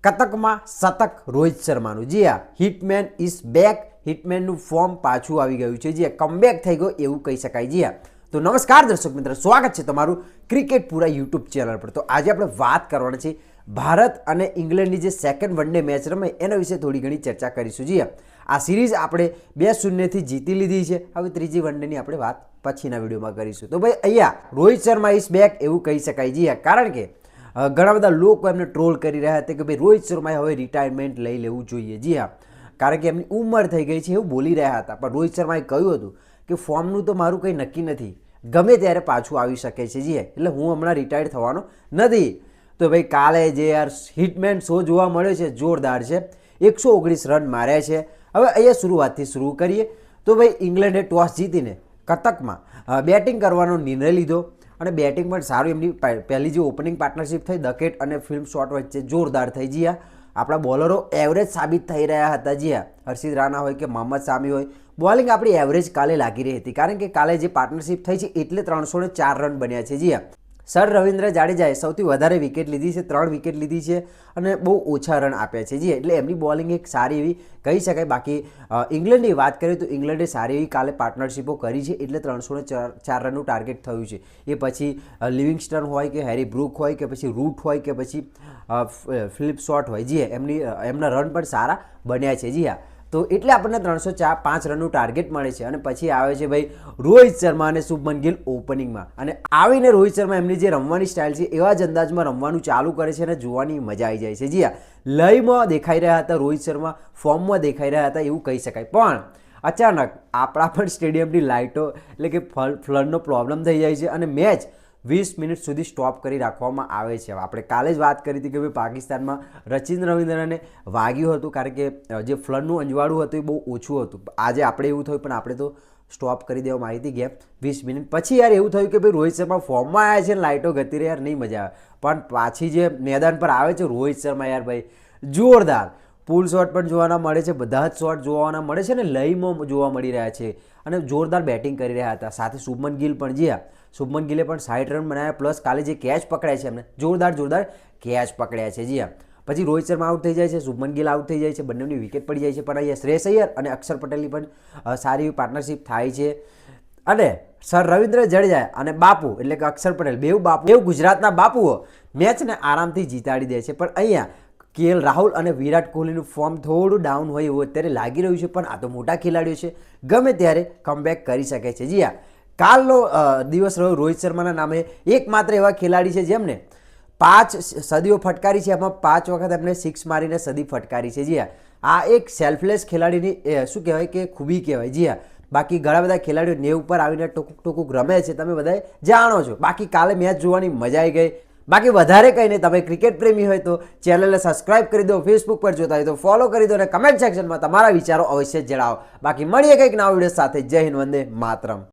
કતકમાં શતક રોહિત શર્માનું. જી હા, hitman is back. હિટમેનનું form પાછું આવી ગયું છે. જી હા, કમબેક થઈ ગયો એવું કહી શકાય. જી હા, તો નમસ્કાર દર્શક મિત્રો, સ્વાગત છે તમારું ક્રિકેટ પૂરા યુટ્યુબ ચેનલ પર. તો આજે આપણે વાત કરવાની છે ભારત અને ઇંગ્લેન્ડની જે સેકન્ડ વન ડે મેચ રમે એના વિશે થોડી ઘણી ચર્ચા કરીશું. જી હા, આ સિરીઝ આપણે 2-0 જીતી લીધી છે. હવે ત્રીજી વન ડેની આપણે વાત પછીના વિડીયોમાં કરીશું. તો ભાઈ અહીંયા રોહિત શર્મા ઇઝ બેક એવું કહી શકાય. જી હા, કારણ કે ઘણા બધા લોકો એમને ટ્રોલ કરી રહ્યા હતા કે ભાઈ રોહિત શર્માએ હવે રિટાયરમેન્ટ લઈ લેવું જોઈએ. જી હા, કારણ કે એમની ઉંમર થઈ ગઈ છે એવું બોલી રહ્યા હતા. પણ રોહિત શર્માએ કહ્યું હતું કે ફોર્મનું તો મારું કંઈ નક્કી નથી, ગમે ત્યારે પાછું આવી શકે છે. જી એટલે હું હમણાં રિટાયર થવાનો નથી. તો ભાઈ કાલે જે યાર હિટમેન શો જોવા મળ્યો છે જોરદાર છે. 119 રન માર્યા છે. હવે અહીંયા શરૂઆતથી શરૂ કરીએ તો ભાઈ ઇંગ્લેન્ડે ટોસ જીતીને કતકમાં બેટિંગ કરવાનો નિર્ણય લીધો અને બેટિંગ પણ સારું. એમની પહેલી જે ઓપનિંગ પાર્ટનરશિપ થઈ દકેટ અને ફિલ્મ શોટ વચ્ચે જોરદાર થઈ. જી હા, આપણા બોલરો એવરેજ સાબિત થઈ રહ્યા હતા. જી હા, હર્ષિત રાણા હોય કે મોહમ્મદ શામી હોય, બોલિંગ આપણી એવરેજ કાલે લાગી રહી હતી. કારણ કે કાલે જે પાર્ટનરશિપ થઈ છે એટલે 304 રન બન્યા છે. જી હા, સર રવિન્દ્ર જાડેજાએ સૌથી વધારે વિકેટ લીધી છે, 3 વિકેટ લીધી છે અને બહુ ઓછા રન આપ્યા છે. જી એટલે એમની બોલિંગ એક સારી એવી કહી શકાય. બાકી ઇંગ્લેન્ડની વાત કરીએ તો ઇંગ્લેન્ડે સારી એવી કાલે પાર્ટનરશિપો કરી છે એટલે 304 રનનું ટાર્ગેટ થયું છે. એ પછી લિવિંગસ્ટન હોય કે હેરી બ્રુક હોય કે પછી રૂટ હોય કે પછી ફિલિપ શોટ હોય. જી એમના રન પણ સારા બન્યા છે. જી હા, તો એટલે આપણને 305 રનનું ટાર્ગેટ મળે છે. અને પછી આવે છે ભાઈ રોહિત શર્મા અને શુભમન ગિલ ઓપનિંગમાં. અને આવીને રોહિત શર્મા એમની જે રમવાની સ્ટાઇલ છે એવા જ અંદાજમાં રમવાનું ચાલુ કરે છે અને જોવાની મજા આવી જાય છે. જી હા, લયમાં દેખાઈ રહ્યા હતા રોહિત શર્મા, ફોર્મમાં દેખાઈ રહ્યા હતા એવું કહી શકાય. પણ અચાનક આપણા પણ સ્ટેડિયમની લાઇટો એટલે કે ફ્લડનો પ્રોબ્લેમ થઈ જાય છે અને મેચ 20 મિનિટ સુધી સ્ટોપ કરી રાખવામાં આવે છે. આપણે કાલે જ વાત કરી હતી કે ભાઈ પાકિસ્તાનમાં રચિન રવિન્દ્રને વાગ્યું હતું કારણ કે જે ફ્લડનું અંજવાળું હતું એ બહુ ઓછું હતું. આજે આપણે એવું થયું પણ આપણે તો સ્ટોપ કરી દેવામાં આવી હતી ગેમ 20 મિનિટ પછી. યાર એવું થયું કે ભાઈ રોહિત શર્મા ફોર્મમાં આવ્યા છે ને લાઇટો ગતી રહે, યાર નહીં મજા આવે. પણ પાછી જે મેદાન પર આવે છે રોહિત શર્મા, યાર ભાઈ જોરદાર પુલ શોટ પણ જોવાના મળે છે, બધા જ શોટ જોવાના મળે છે ને લયમાં જોવા મળી રહ્યા છે અને જોરદાર બેટિંગ કરી રહ્યા હતા. સાથે શુભમન ગિલ પણ. જી હા, શુભમન ગિલે પણ 60 રન બનાવ્યા. પ્લસ કાલે જે કેચ પકડ્યા છે એમને જોરદાર કેચ પકડ્યા છે. જી હા, પછી રોહિત શર્મા આઉટ થઈ જાય છે, શુભમન ગિલ આઉટ થઈ જાય છે, બંનેની વિકેટ પડી જાય છે. પણ અહીંયા શ્રેયસ અય્યર અને અક્ષર પટેલની પણ સારી એવી પાર્ટનરશિપ થાય છે. અને સર રવિન્દ્ર જાડેજા અને બાપુ એટલે કે અક્ષર પટેલ બેવ ગુજરાતના બાપુઓ મેચને આરામથી જીતાડી દે છે. પણ અહીંયા કેએલ રાહુલ અને વિરાટ કોહલીનું ફોર્મ થોડું ડાઉન હોય એવું અત્યારે લાગી રહ્યું છે. પણ આ તો મોટા ખેલાડીઓ છે, ગમે ત્યારે કમબેક કરી શકે છે. જી હા, કાલનો દિવસ રહ્યો રોહિત શર્માના નામે. એકમાત્ર એવા ખેલાડી છે જેમને 5 સદીઓ ફટકારી છે, એમાં 5 વખત એમને 6 મારીને સદી ફટકારી છે. જી હા, આ એક સેલ્ફલેસ ખેલાડીની શું કહેવાય કે ખૂબી કહેવાય. જી હા, બાકી ઘણા બધા ખેલાડીઓ 90 પર આવીને ટોકુક રમે છે, તમે બધા જાણો છો. બાકી કાલે મેચ જોવાની મજા આવી ગઈ. બાકી વધારે કંઈ નહીં, તમે ક્રિકેટ પ્રેમી હોય તો ચેનલને સબસ્ક્રાઇબ કરી દો, ફેસબુક પર જોતા હોય તો ફોલો કરી દો અને કમેન્ટ સેક્શનમાં તમારા વિચારો અવશ્ય જણાવો. બાકી મળીએ કંઈક નવા વિડીયો સાથે. જય હિન્દ, વંદે માતરમ.